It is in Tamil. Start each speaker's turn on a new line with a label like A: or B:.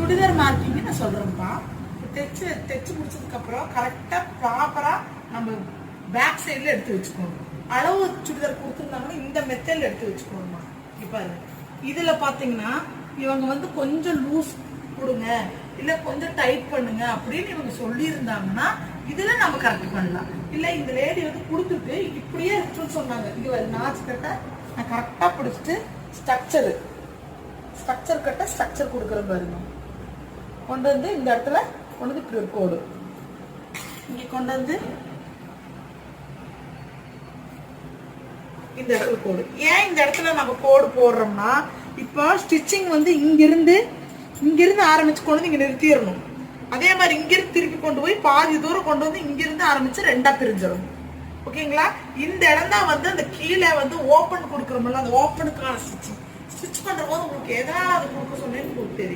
A: சுடிதார் மார்க்கிங் நான் சொல்றேன்ப்பா. தைச்சு முடிச்சதுக்கு அப்புறம் கரெக்டா ப்ராப்பரா நம்ம பேக் சைடுல எடுத்து வச்சுக்கணும். அளவு சுடிதார் கொடுத்துருந்தாங்கன்னா இந்த மெத்தட்ல எடுத்து வச்சுக்கணுமா. இப்ப இதுல பாத்தீங்கன்னா இவங்க வந்து கொஞ்சம் லூஸ் கொடுங்க இல்ல கொஞ்சம் டைட் பண்ணுங்க அப்படின்னு இவங்க சொல்லி இருந்தாங்கன்னா இதுல நம்ம கரெக்ட் பண்ணலாம். இல்ல இந்த லேடி வந்து கொடுத்துட்டு இப்படியே இருக்குன்னு சொன்னாங்க. இது நாச்சு கட்ட நான் கரெக்டா பிடிச்சிட்டு ஸ்ட்ரக்சர் கட்ட ஸ்ட்ரக்சர் கொடுக்குற பாருங்க. கொண்டு வந்து இந்த இடத்துல கொண்டு வந்து இப்படி ஒரு கோடு இங்க கொண்டு வந்து இந்த இடத்துல கோடு. ஏன் இந்த இடத்துல நம்ம கோடு போடுறோம்னா இப்போ ஸ்டிச்சிங் வந்து இங்கிருந்து ஆரம்பிச்சு கொண்டு வந்து இங்க நிறுத்திடணும். அதே மாதிரி இங்கிருந்து திருப்பி கொண்டு போய் பாதி தூரம் கொண்டு வந்து இங்கிருந்து ஆரம்பிச்சு ரெண்டா பிரிஞ்சிடும். ஓகேங்களா. இந்த இடம் தான் வந்து அந்த கீழே வந்து ஓப்பன் கொடுக்குறோம்ல அந்த ஓப்பனுக்கான ஸ்டிச் பண்ற போது உங்களுக்கு எதாவது கொடுக்க சொன்னேன்னு உங்களுக்கு தெரியும்.